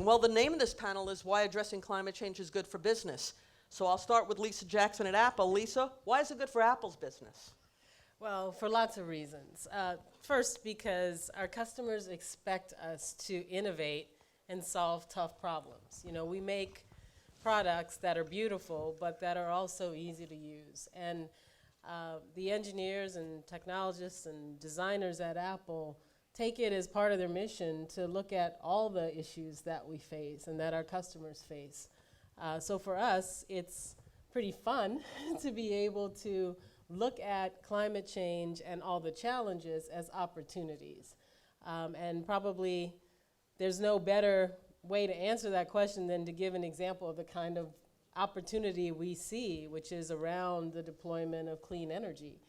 Well, the name of this panel is Why Addressing Climate Change is Good for Business. So I'll start with Lisa Jackson at Apple. Lisa, why is it good for Apple's business? Well, for lots of reasons. First, because our customers expect us to innovate and solve tough problems. You know, we make products that are beautiful, but that are also easy to use. And the engineers and technologists and designers at Apple take it as part of their mission to look at all the issues that we face and that our customers face. So for us, it's pretty fun to be able to look at climate change and all the challenges as opportunities. And probably there's no better way to answer that question than to give an example of the kind of opportunity we see, which is around the deployment of clean energy.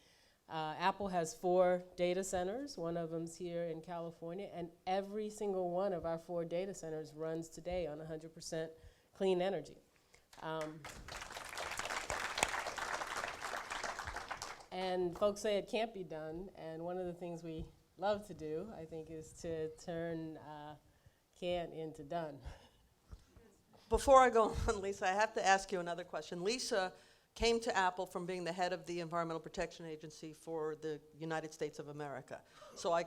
Apple has 4 data centers. One of them's here in California, and every single one of our 4 data centers runs today on 100% clean energy. And folks say it can't be done, and one of the things we love to do, I think, is to turn can into done. Before I go on, Lisa, I have to ask you another question. Lisa came to Apple from being the head of the Environmental Protection Agency for the United States of America. So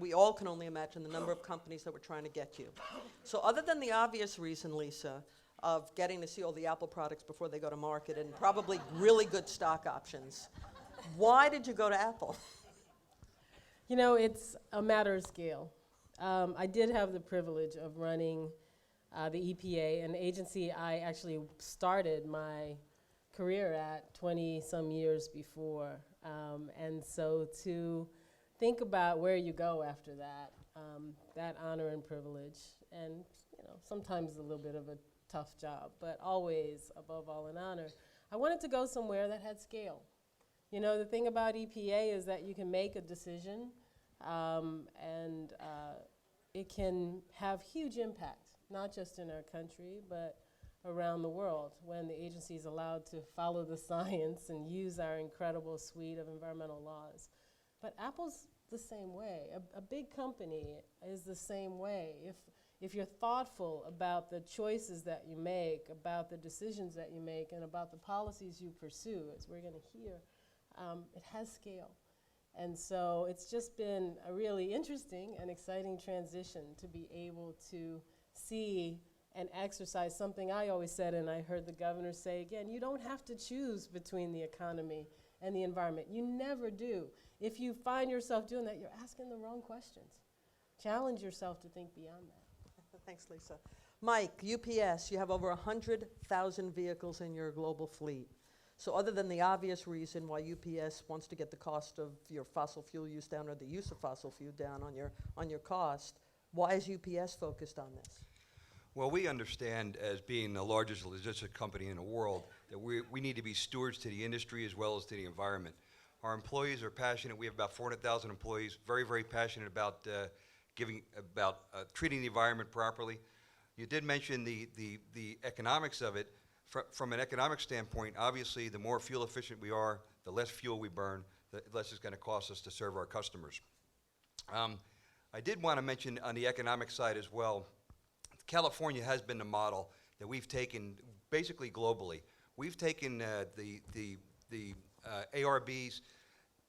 we all can only imagine the number of companies that were trying to get you. So other than the obvious reason, Lisa, of getting to see all the Apple products before they go to market and probably really good stock options, why did you go to Apple? You know, it's a matter of scale. I did have the privilege of running the EPA, an agency I actually started my career at 20-some years before. And so to think about where you go after that, that honor and privilege, and you know, sometimes a little bit of a tough job, but always, above all, an honor. I wanted to go somewhere that had scale. You know, the thing about EPA is that you can make a decision and it can have huge impact, not just in our country, but around the world when the agency is allowed to follow the science and use our incredible suite of environmental laws. But Apple's the same way. A big company is the same way. If you're thoughtful about the choices that you make, about the decisions that you make, and about the policies you pursue, as we're going to hear, it has scale. And so it's just been a really interesting and exciting transition to be able to see and exercise something I always said, and I heard the governor say again, you don't have to choose between the economy and the environment. You never do. If you find yourself doing that, you're asking the wrong questions. Challenge yourself to think beyond that. Thanks, Lisa. Mike, UPS, you have over 100,000 vehicles in your global fleet. So other than the obvious reason why UPS wants to get the cost of your fossil fuel use down, or the use of fossil fuel down on your cost, why is UPS focused on this? Well, we understand, as being the largest logistics company in the world, that we need to be stewards to the industry as well as to the environment. Our employees are passionate. We have about 400,000 employees, very, very passionate about treating the environment properly. You did mention the economics of it. From an economic standpoint, obviously, the more fuel efficient we are, the less fuel we burn, the less it's going to cost us to serve our customers. I did want to mention on the economic side as well, California has been the model that we've taken basically globally. We've taken the ARBs,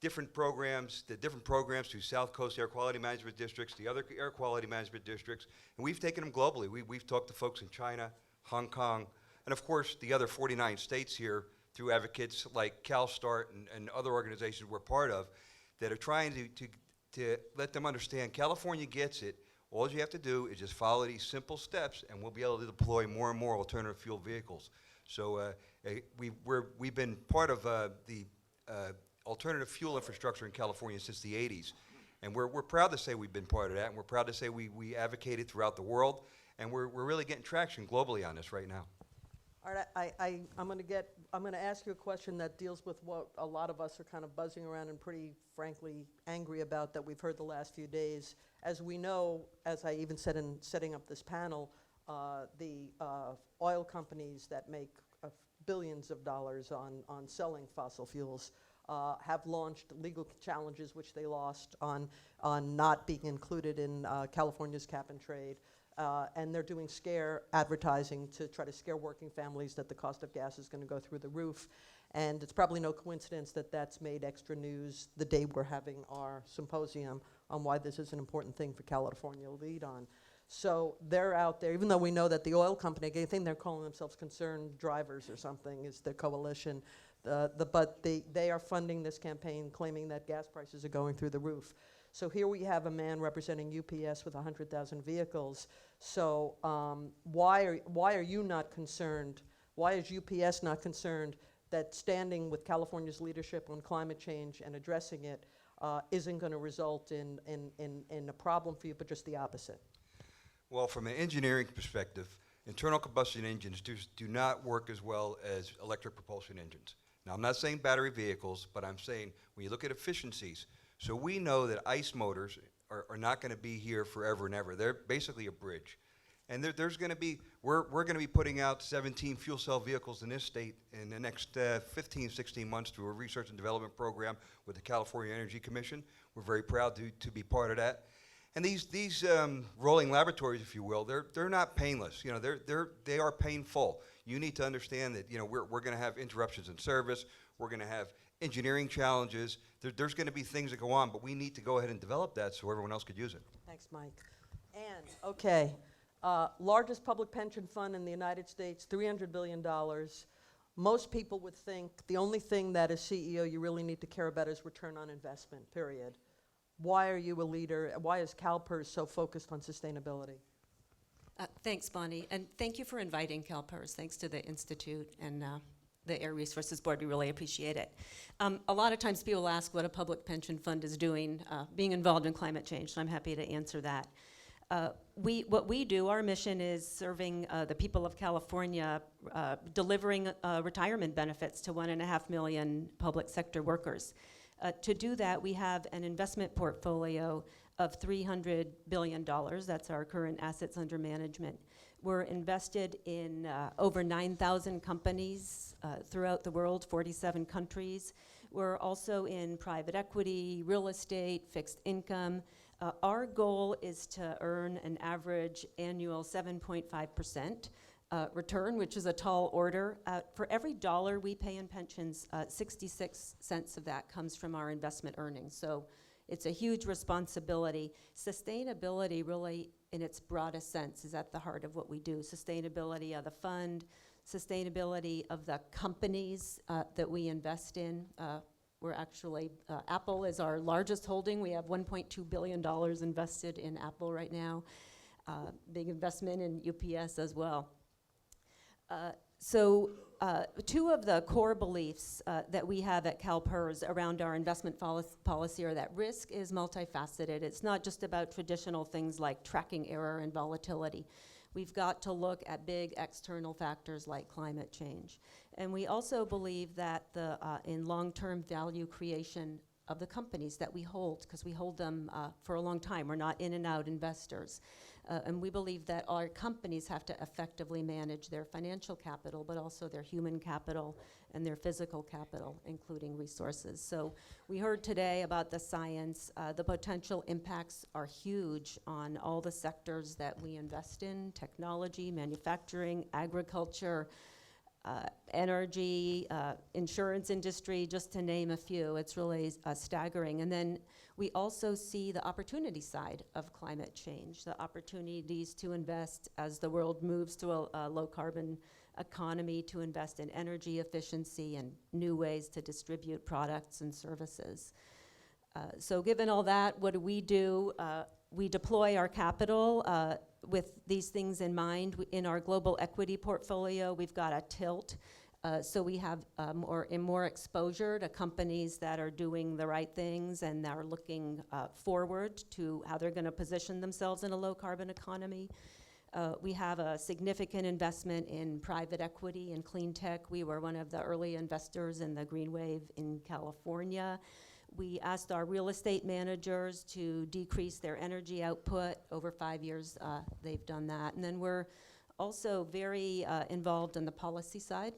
the different programs through South Coast Air Quality Management Districts, the other air quality management districts, and we've taken them globally. We've talked to folks in China, Hong Kong, and of course the other 49 states here through advocates like CalSTART and other organizations we're part of that are trying to let them understand California gets it. All you have to do is just follow these simple steps, and we'll be able to deploy more and more alternative fuel vehicles. So we've been part of the alternative fuel infrastructure in California since the 80s. And we're proud to say we've been part of that, and we're proud to say we advocated throughout the world, and we're really getting traction globally on this right now. All right, I'm going to ask you a question that deals with what a lot of us are kind of buzzing around and pretty frankly angry about that we've heard the last few days. As we know, as I even said in setting up this panel, the oil companies that make billions of dollars on selling fossil fuels have launched legal challenges, which they lost on not being included in California's cap and trade. and they're doing scare advertising to try to scare working families that the cost of gas is going to go through the roof. And it's probably no coincidence that that's made extra news the day we're having our symposium on why this is an important thing for California to lead on. So they're out there, even though we know that the oil company, I think they're calling themselves Concerned Drivers or something, is the coalition. But they are funding this campaign, claiming that gas prices are going through the roof. So here we have a man representing UPS with 100,000 vehicles. So why are you not concerned? Why is UPS not concerned that standing with California's leadership on climate change and addressing it isn't going to result in a problem for you, but just the opposite? Well, from an engineering perspective, internal combustion engines do not work as well as electric propulsion engines. Now, I'm not saying battery vehicles, but I'm saying when you look at efficiencies, so we know that ICE motors are not going to be here forever and ever. They're basically a bridge. And there's going to be, we're going to be putting out 17 fuel cell vehicles in this state in the next 15, 16 months through a research and development program with the California Energy Commission. We're very proud to be part of that. And these rolling laboratories, if you will, they're not painless. You know, they are painful. You need to understand that, you know, we're going to have interruptions in service. We're going to have engineering challenges. There's going to be things that go on, but we need to go ahead and develop that so everyone else could use it. Thanks, Mike. And, okay, largest public pension fund in the United States, $300 billion. Most people would think the only thing that as CEO you really need to care about is return on investment, period. Why are you a leader? Why is CalPERS so focused on sustainability? Thanks, Bonnie, and thank you for inviting CalPERS. Thanks to the Institute and the Air Resources Board. We really appreciate it. A lot of times people ask what a public pension fund is doing, being involved in climate change, so I'm happy to answer that. What we do, our mission is serving the people of California, delivering retirement benefits to 1.5 million public sector workers. To do that, we have an investment portfolio of $300 billion. That's our current assets under management. We're invested in over 9,000 companies throughout the world, 47 countries. We're also in private equity, real estate, fixed income. Our goal is to earn an average annual 7.5% return, which is a tall order. For every dollar we pay in pensions, 66 cents of that comes from our investment earnings. So it's a huge responsibility. Sustainability, really, in its broadest sense, is at the heart of what we do. Sustainability of the fund, sustainability of the companies that we invest in. We're actually, Apple is our largest holding. We have $1.2 billion invested in Apple right now. Big investment in UPS as well. Two of the core beliefs that we have at CalPERS around our investment policy are that risk is multifaceted. It's not just about traditional things like tracking error and volatility. We've got to look at big external factors like climate change. And we also believe that in long-term value creation of the companies that we hold, because we hold them for a long time. We're not in and out investors. And we believe that our companies have to effectively manage their financial capital, but also their human capital and their physical capital, including resources. So we heard today about the science. The potential impacts are huge on all the sectors that we invest in: technology, manufacturing, agriculture, energy, insurance industry, just to name a few. It's really staggering. And then we also see the opportunity side of climate change, the opportunities to invest as the world moves to a low-carbon economy, to invest in energy efficiency and new ways to distribute products and services. So given all that, what do? We deploy our capital with these things in mind. In our global equity portfolio, we've got a tilt. So we have more exposure to companies that are doing the right things and that are looking forward to how they're going to position themselves in a low-carbon economy. We have a significant investment in private equity and clean tech. We were one of the early investors in the green wave in California. We asked our real estate managers to decrease their energy output. Over 5 years, they've done that. And then we're also very involved in the policy side.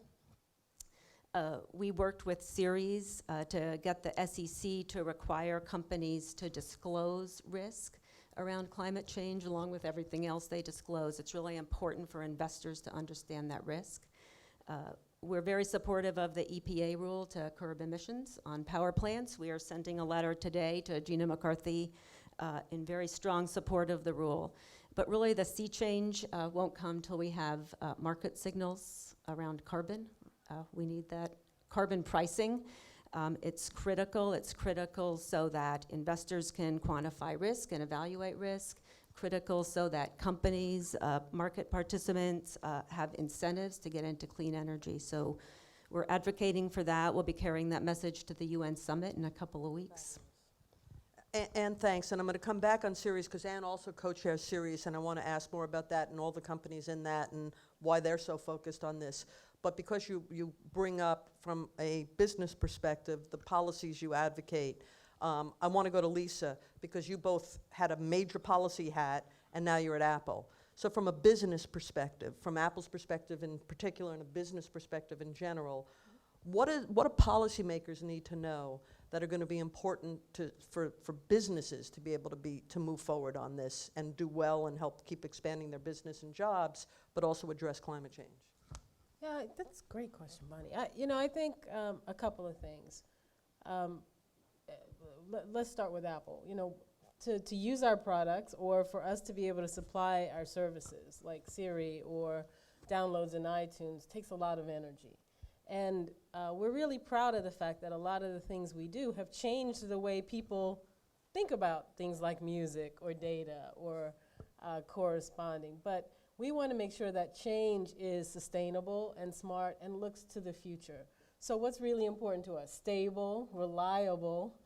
We worked with Ceres to get the SEC to require companies to disclose risk. around climate change, along with everything else they disclose. It's really important for investors to understand that risk. We're very supportive of the EPA rule to curb emissions on power plants. We are sending a letter today to Gina McCarthy in very strong support of the rule. But really the sea change won't come till we have market signals around carbon. We need that carbon pricing. It's critical so that investors can quantify risk and evaluate risk. Critical so that companies, market participants have incentives to get into clean energy. So we're advocating for that. We'll be carrying that message to the UN summit in a couple of weeks. And thanks, and I'm going to come back on Ceres because Ann also co-chairs Ceres, and I want to ask more about that and all the companies in that and why they're so focused on this. But because you bring up from a business perspective the policies you advocate, I want to go to Lisa because you both had a major policy hat and now you're at Apple. So from a business perspective, from Apple's perspective in particular and a business perspective in general, what do policymakers need to know that are going to be important for businesses to be able to move forward on this and do well and help keep expanding their business and jobs, but also address climate change? Yeah, that's a great question, Bonnie. I think a couple of things. Let's start with Apple. To use our products or for us to be able to supply our services like Siri or downloads in iTunes takes a lot of energy. And we're really proud of the fact that a lot of the things we do have changed the way people think about things like music or data or corresponding. But we want to make sure that change is sustainable and smart and looks to the future. So what's really important to us? Stable, reliable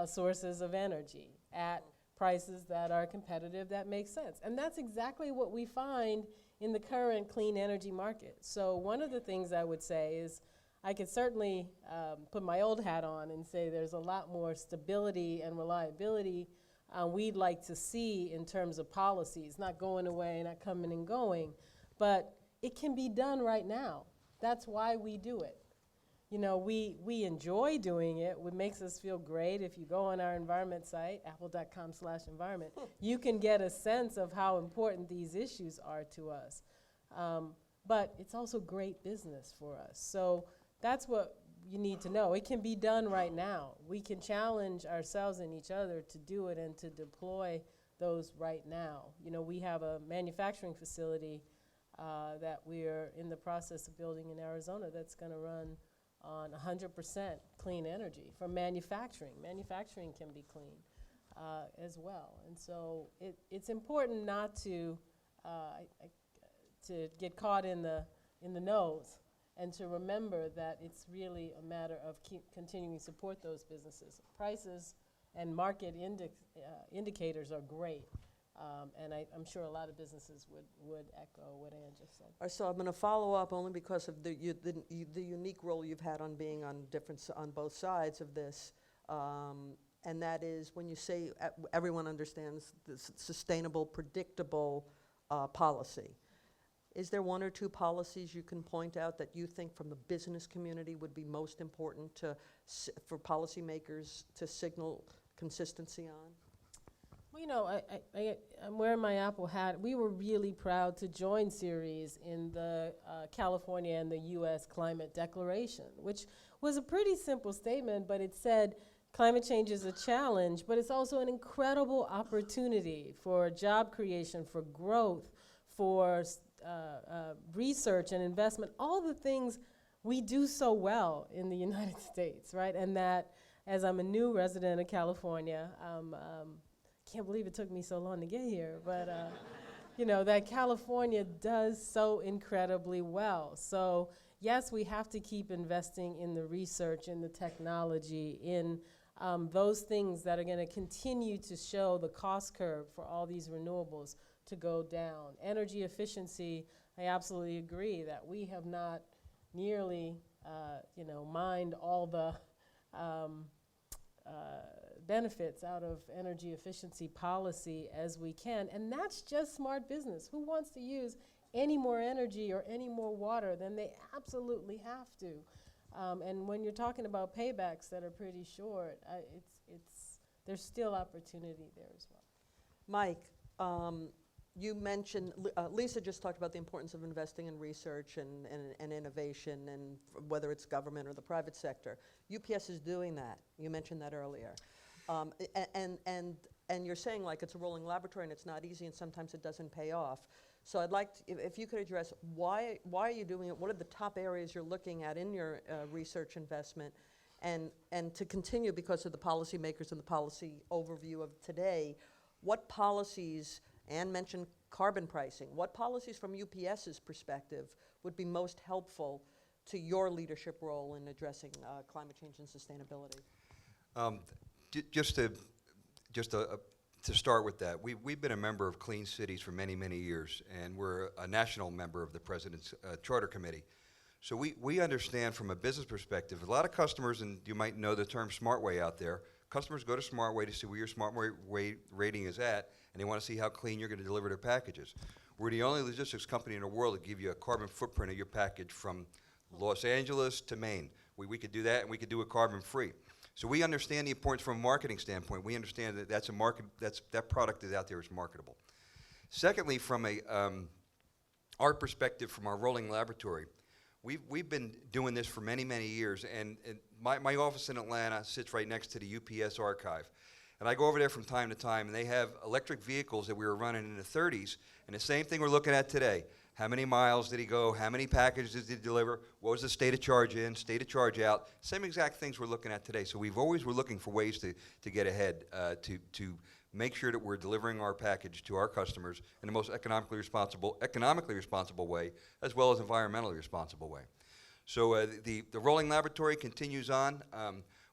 sources of energy at prices that are competitive, that make sense. And that's exactly what we find in the current clean energy market. So one of the things I would say is I could certainly put my old hat on and say there's a lot more stability and reliability we'd like to see in terms of policies, not going away, not coming and going, but it can be done right now. That's why we do it. We enjoy doing it. It makes us feel great. If you go on our environment site, apple.com/environment, you can get a sense of how important these issues are to us. But it's also great business for us. So that's what you need to know. It can be done right now. We can challenge ourselves and each other to do it and to deploy those right now. We have a manufacturing facility that we're in the process of building in Arizona that's going to run on 100% clean energy from manufacturing. Manufacturing can be clean as well. And so it's important not to get caught in the nose and to remember that it's really a matter of continuing to support those businesses. Prices and market indicators are great. And I'm sure a lot of businesses would echo what Ann just said. All right, so I'm going to follow up only because of the unique role you've had on being on both sides of this, and that is when you say everyone understands the sustainable, predictable policy. Is there one or two policies you can point out that you think from the business community would be most important for policymakers to signal consistency on? Well, I'm wearing my Apple hat. We were really proud to join Ceres in the California and the U.S. Climate Declaration, which was a pretty simple statement, but it said climate change is a challenge, but it's also an incredible opportunity for job creation, for growth, for research and investment, all the things we do so well in the United States, right? And that, as I'm a new resident of California, can't believe it took me so long to get here, but that California does so incredibly well. So yes, we have to keep investing in the research, in the technology, in those things that are going to continue to show the cost curve for all these renewables to go down. Energy efficiency, I absolutely agree that we have not nearly, mined all the benefits out of energy efficiency policy as we can, and that's just smart business. Who wants to use any more energy or any more water than they absolutely have to? And when you're talking about paybacks that are pretty short, there's still opportunity there as well. Mike, you mentioned, Lisa just talked about the importance of investing in research and innovation, and whether it's government or the private sector. UPS is doing that. You mentioned that earlier. And you're saying like it's a rolling laboratory and it's not easy and sometimes it doesn't pay off. So I'd like, if you could address why are you doing it? What are the top areas you're looking at in your research investment? And to continue, because of the policymakers and the policy overview of today, what policies, Ann mentioned carbon pricing, what policies from UPS's perspective would be most helpful to your leadership role in addressing climate change and sustainability? Just to start with that, we've been a member of Clean Cities for many, many years, and we're a national member of the President's Charter Committee. So we understand from a business perspective, a lot of customers, and you might know the term SmartWay out there, customers go to SmartWay to see where your SmartWay rating is at, and they want to see how clean you're going to deliver their packages. We're the only logistics company in the world that give you a carbon footprint of your package from Los Angeles to Maine. We could do that, and we could do it carbon-free. So we understand the importance from a marketing standpoint. We understand that that's a market, that product is out there is marketable. Secondly, from our perspective, from our rolling laboratory, we've been doing this for many, many years, and my office in Atlanta sits right next to the UPS archive. And I go over there from time to time, and they have electric vehicles that we were running in the 30s, and the same thing we're looking at today. How many miles did he go? How many packages did he deliver? What was the state of charge in, state of charge out? Same exact things we're looking at today. So we've always were looking for ways to get ahead, to make sure that we're delivering our package to our customers in the most economically responsible way, as well as environmentally responsible way. So the rolling laboratory continues on.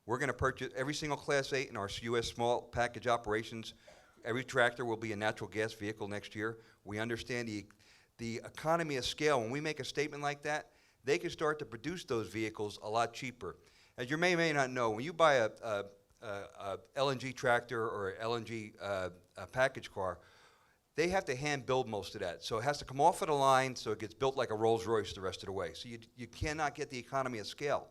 We're going to purchase every single Class 8 in our U.S. small package operations. Every tractor will be a natural gas vehicle next year. We understand the economy of scale. When we make a statement like that, they can start to produce those vehicles a lot cheaper. As you may not know, when you buy a LNG tractor or a LNG package car, they have to hand build most of that. So it has to come off of the line, so it gets built like a Rolls Royce the rest of the way. So you cannot get the economy of scale.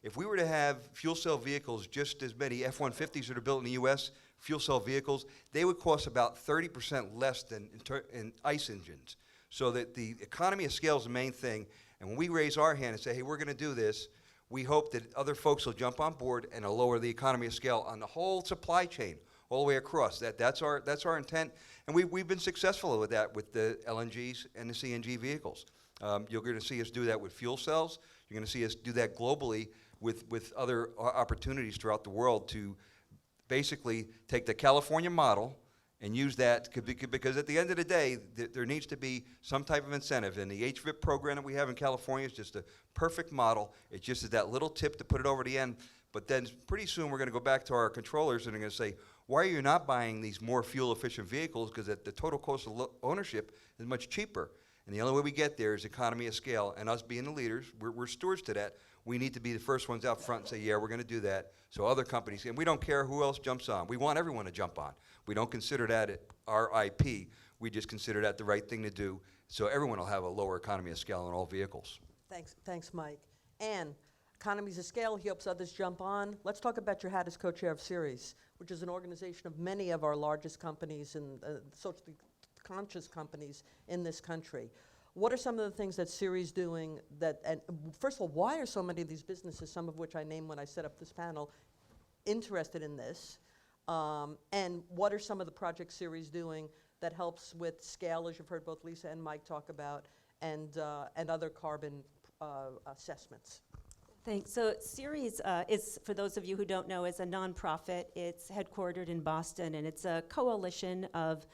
If we were to have fuel cell vehicles, just as many F-150s that are built in the U.S., fuel cell vehicles, they would cost about 30% less than in ICE engines. So that the economy of scale is the main thing. And when we raise our hand and say, hey, we're going to do this, we hope that other folks will jump on board and lower the economy of scale on the whole supply chain, all the way across. That's our intent. And we've been successful with that with the LNGs and the CNG vehicles. You're going to see us do that with fuel cells. You're going to see us do that globally with other opportunities throughout the world to basically take the California model and use that, because at the end of the day, there needs to be some type of incentive. And the HVIP program that we have in California is just a perfect model. It just is that little tip to put it over the end. But then pretty soon we're going to go back to our controllers and they're going to say, why are you not buying these more fuel-efficient vehicles? Because the total cost of ownership is much cheaper. And the only way we get there is economy of scale. And us being the leaders, we're stewards to that. We need to be the first ones out front and say, yeah, we're going to do that. So other companies, and we don't care who else jumps on. We want everyone to jump on. We don't consider that our IP. We just consider that the right thing to do, so everyone will have a lower economy of scale on all vehicles. Thanks, Mike. Ann, economies of scale, he hopes others jump on. Let's talk about your hat as co-chair of Ceres, which is an organization of many of our largest companies and socially conscious companies in this country. What are some of the things that Ceres doing and first of all, why are so many of these businesses, some of which I named when I set up this panel, interested in this? And what are some of the projects Ceres doing that helps with scale, as you've heard both Lisa and Mike talk about, and other carbon assessments? Thanks. So Ceres is, for those of you who don't know, is a nonprofit. It's headquartered in Boston, and it's a coalition of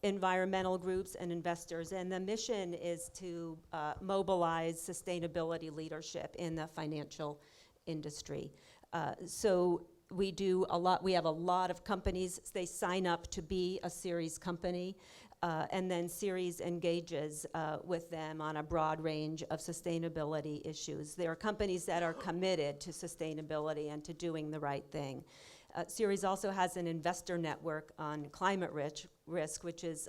environmental groups and investors. And the mission is to mobilize sustainability leadership in the financial industry. So we do a lot. We have a lot of companies. They sign up to be a Ceres company, and then Ceres engages with them on a broad range of sustainability issues. There are companies that are committed to sustainability and to doing the right thing. Ceres also has an investor network on climate risk, which is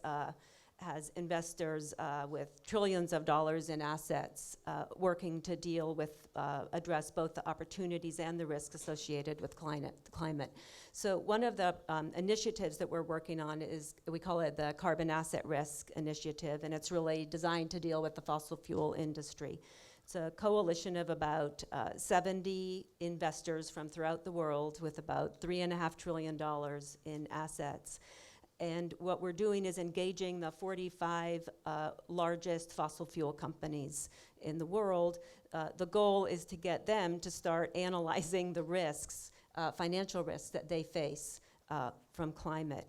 has investors with trillions of dollars in assets working to deal with, address both the opportunities and the risks associated with climate. So one of the initiatives that we're working on is, we call it the Carbon Asset Risk Initiative, and it's really designed to deal with the fossil fuel industry. It's a coalition of about 70 investors from throughout the world with about $3.5 trillion in assets. And what we're doing is engaging the 45 largest fossil fuel companies in the world. The goal is to get them to start analyzing the risks, financial risks that they face from climate.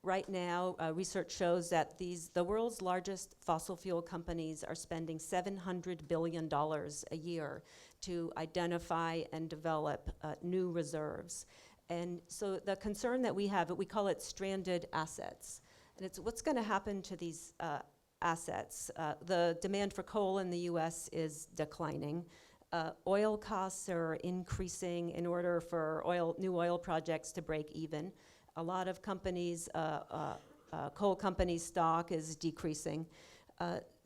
Right now, research shows that the world's largest fossil fuel companies are spending $700 billion a year to identify and develop new reserves. And so the concern that we have, we call it stranded assets. And it's what's going to happen to these assets. The demand for coal in the US is declining. Oil costs are increasing in order for new oil projects to break even. A lot of companies, coal companies' stock is decreasing.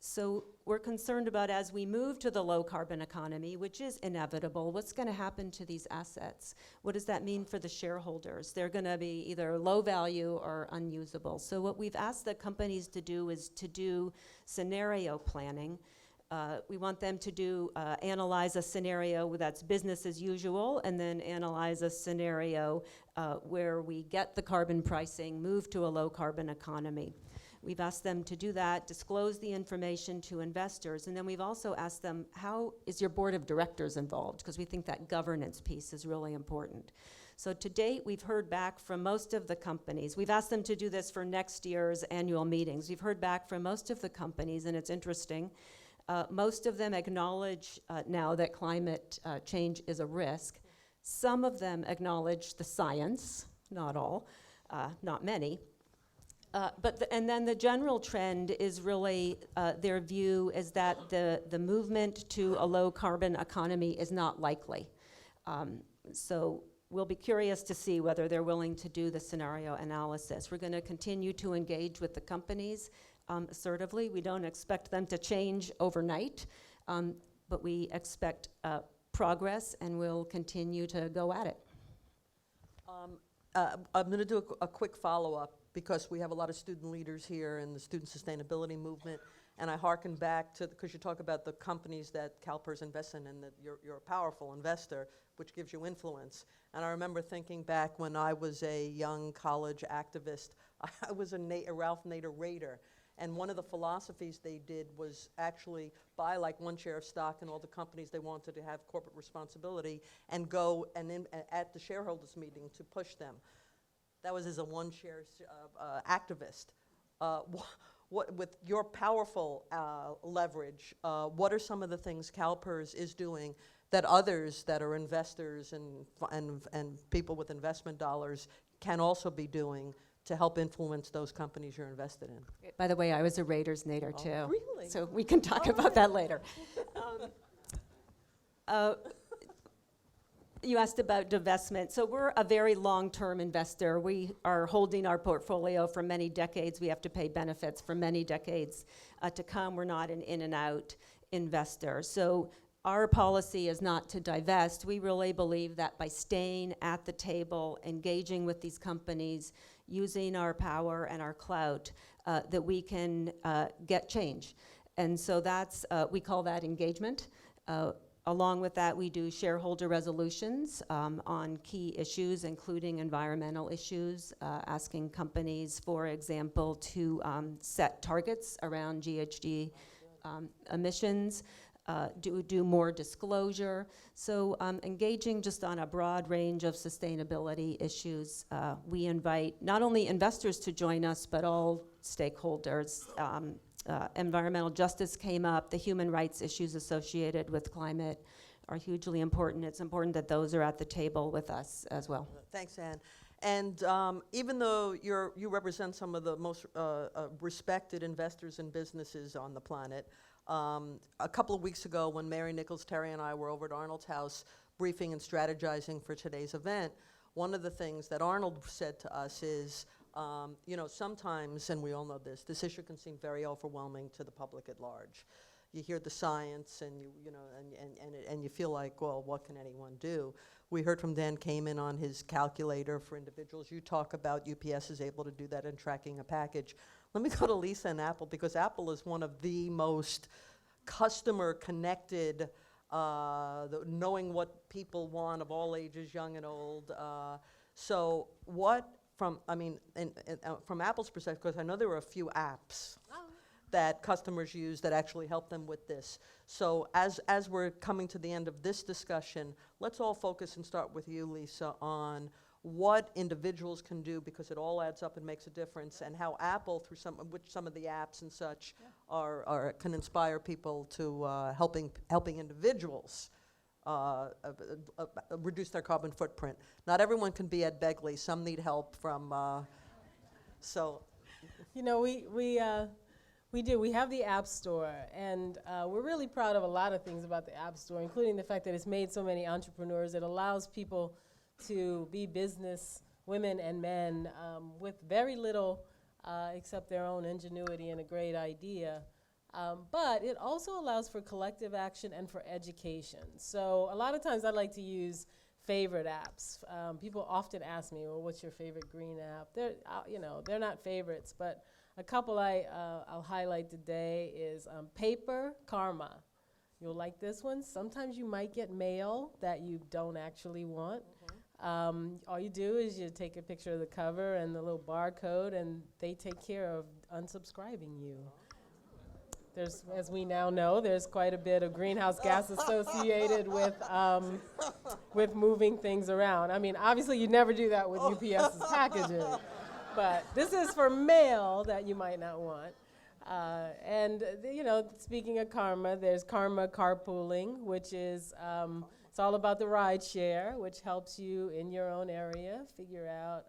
So we're concerned about, as we move to the low carbon economy, which is inevitable, what's going to happen to these assets? What does that mean for the shareholders? They're going to be either low value or unusable. So what we've asked the companies to do is to do scenario planning. We want them to analyze a scenario that's business as usual, and then analyze a scenario where we get the carbon pricing, move to a low carbon economy. We've asked them to do that, disclose the information to investors, and then we've also asked them, how is your board of directors involved? Because we think that governance piece is really important. So to date, we've heard back from most of the companies. We've asked them to do this for next year's annual meetings. We've heard back from most of the companies, and it's interesting. Most of them acknowledge now that climate change is a risk. Some of them acknowledge the science, not all, not many. And then the general trend is really their view is that the movement to a low carbon economy is not likely. So we'll be curious to see whether they're willing to do the scenario analysis. We're going to continue to engage with the companies assertively. We don't expect them to change overnight, but we expect progress, and we'll continue to go at it. I'm going to do a quick follow-up, because we have a lot of student leaders here in the student sustainability movement, and I hearken back to, because you talk about the companies that CalPERS invests in, and that you're a powerful investor, which gives you influence. And I remember thinking back when I was a young college activist, I was a Ralph Nader Raider, and one of the philosophies they did was actually buy like one share of stock in all the companies they wanted to have corporate responsibility, and go and at the shareholders meeting to push them. That was as a one-share activist. With your powerful leverage, what are some of the things CalPERS is doing that others that are investors and people with investment dollars can also be doing to help influence those companies you're invested in? By the way, I was a Raiders Nader too. Really? So we can talk about that later. You asked about divestment. So we're a very long-term investor. We are holding our portfolio for many decades. We have to pay benefits for many decades to come. We're not an in-and-out investor. So our policy is not to divest. We really believe that by staying at the table, engaging with these companies, using our power and our clout, that we can get change. And so that's, we call that engagement. Along with that, we do shareholder resolutions on key issues, including environmental issues, asking companies, for example, to set targets around GHG emissions, do more disclosure. So engaging just on a broad range of sustainability issues. We invite not only investors to join us, but all stakeholders. Environmental justice came up. The human rights issues associated with climate are hugely important. It's important that those are at the table with us as well. Thanks, Ann. And even though you represent some of the most respected investors and businesses on the planet, a couple of weeks ago when Mary Nichols, Terry, and I were over at Arnold's house briefing and strategizing for today's event, one of the things that Arnold said to us is, You know, sometimes, and we all know this issue can seem very overwhelming to the public at large. You hear the science and and you feel like, well, what can anyone do? We heard from Dan Kamen on his calculator for individuals. You talk about UPS is able to do that in tracking a package. Let me go to Lisa and Apple, because Apple is one of the most customer connected, knowing what people want of all ages, young and old. So what from, I mean, from Apple's perspective, because I know there were a few apps that customers use that actually help them with this. So as we're coming to the end of this discussion, let's all focus and start with you, Lisa, on what individuals can do, because it all adds up and makes a difference, and how Apple, through some of the apps and such, can inspire people to helping individuals reduce their carbon footprint. Not everyone can be Ed Begley. Some need help from. So, You know, we do. We have the App Store, and we're really proud of a lot of things about the App Store, including the fact that it's made so many entrepreneurs. It allows people to be business women and men with very little except their own ingenuity and a great idea. But it also allows for collective action and for education. So a lot of times I like to use favorite apps. People often ask me, well, what's your favorite green app? They're not favorites, but a couple I'll highlight today is Paper Karma. You'll like this one. Sometimes you might get mail that you don't actually want. All you do is you take a picture of the cover and the little barcode, and they take care of unsubscribing you. There's, as we now know, there's quite a bit of greenhouse gas associated with moving things around. I mean, obviously you never do that with UPS's packaging, but this is for mail that you might not want. Speaking of karma, there's karma carpooling, which is, it's all about the ride share, which helps you in your own area figure out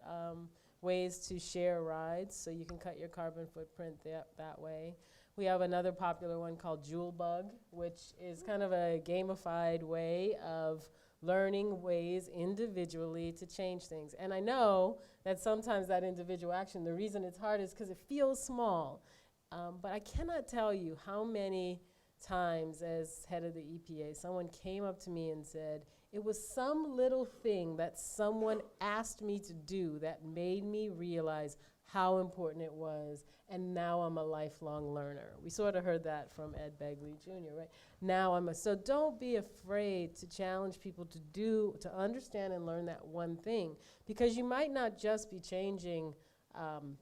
ways to share rides so you can cut your carbon footprint that way. We have another popular one called Julebug, which is kind of a gamified way of learning ways individually to change things. And I know that sometimes that individual action, the reason it's hard is because it feels small. But I cannot tell you how many times as head of the EPA, someone came up to me and said, it was some little thing that someone asked me to do that made me realize how important it was, and now I'm a lifelong learner. We sort of heard that from Ed Begley Jr., right? So don't be afraid to challenge people to understand and learn that one thing, because you might not just be changing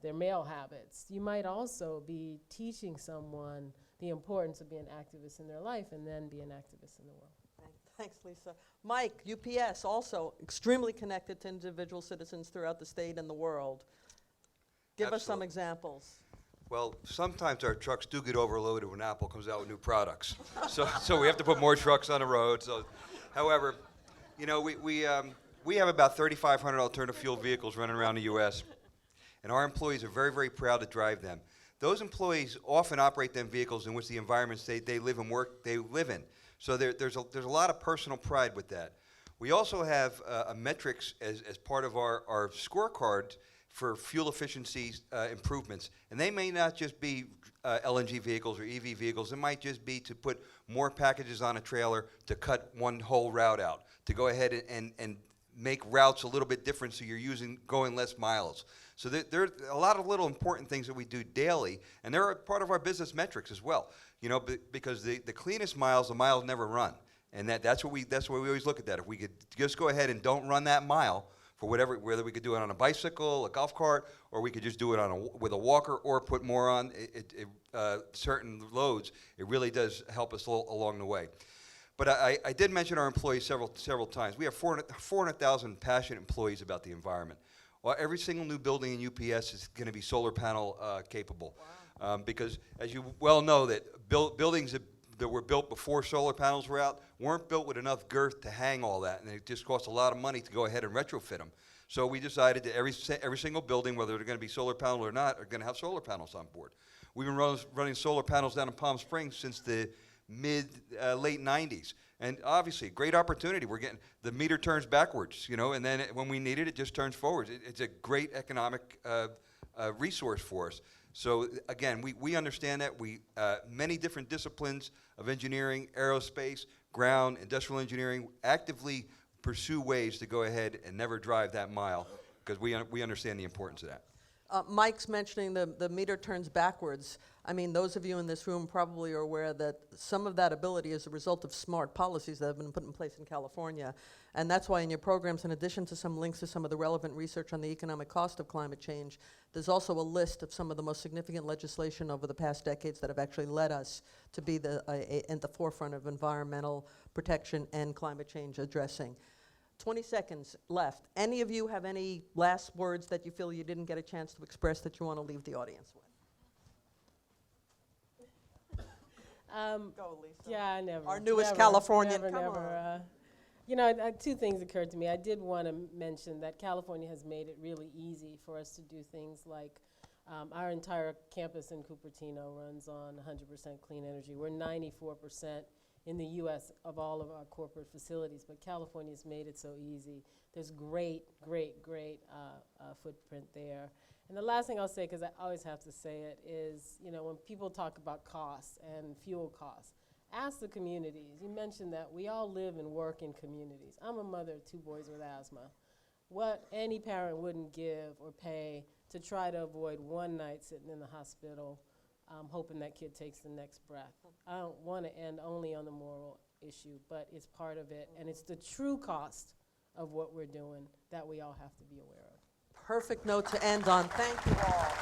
their mail habits. You might also be teaching someone the importance of being activists in their life and then be an activist in the world. Thanks, Lisa. Mike, UPS, also extremely connected to individual citizens throughout the state and the world. Give us some examples. Well, sometimes our trucks do get overloaded when Apple comes out with new products. so we have to put more trucks on the road. So, however, you know, we have about 3,500 alternative fuel vehicles running around the U.S., and our employees are very, very proud to drive them. Those employees often operate them vehicles in which the environments they live and work, they live in. So there's a lot of personal pride with that. We also have a metrics as part of our scorecard for fuel efficiency improvements. And they may not just be LNG vehicles or EV vehicles. It might just be to put more packages on a trailer to cut one whole route out, to go ahead and make routes a little bit different so you're going less miles. So there are a lot of little important things that we do daily, and they're a part of our business metrics as well. You know, because the cleanest miles, the miles never run. And that's what we always look at that. If we could just go ahead and don't run that mile, for whether we could do it on a bicycle, a golf cart, or we could just do it with a walker, or put more on certain loads, it really does help us along the way. But I did mention our employees several times. We have 400,000 passionate employees about the environment. Well, every single new building in UPS is going to be solar panel capable. Wow. Because as you well know, that buildings that were built before solar panels were out weren't built with enough girth to hang all that, and it just cost a lot of money to go ahead and retrofit them. So we decided that every single building, whether they're going to be solar panel or not, are going to have solar panels on board. We've been running solar panels down in Palm Springs since the late 90s. And obviously, great opportunity. We're getting, the meter turns backwards, you know, and then when we need it, it just turns forwards. It's a great economic resource for us. So again, we understand that. Many different disciplines of engineering, aerospace, ground, industrial engineering, actively pursue ways to go ahead and never drive that mile, because we understand the importance of that. Mike's mentioning the meter turns backwards. I mean, those of you in this room probably are aware that some of that ability is a result of smart policies that have been put in place in California. And that's why in your programs, in addition to some links to some of the relevant research on the economic cost of climate change, there's also a list of some of the most significant legislation over the past decades that have actually led us to be at the forefront of environmental protection and climate change addressing. 20 seconds left. Any of you have any last words that you feel you didn't get a chance to express that you want to leave the audience with? Go, Lisa. Yeah, I never. Our newest never, Californian, Never, come never. on. You know, two things occurred to me. I did want to mention that California has made it really easy for us to do things like our entire campus in Cupertino runs on 100% clean energy. We're 94% in the U.S. of all of our corporate facilities, but California's made it so easy. There's great footprint there. And the last thing I'll say, because I always have to say it, is, you know, when people talk about costs and fuel costs, ask the communities. You mentioned that we all live and work in communities. I'm a mother of 2 boys with asthma. What any parent wouldn't give or pay to try to avoid one night sitting in the hospital hoping that kid takes the next breath. I don't want to end only on the moral issue, but it's part of it, and it's the true cost of what we're doing that we all have to be aware of. Perfect note to end on. Thank you all.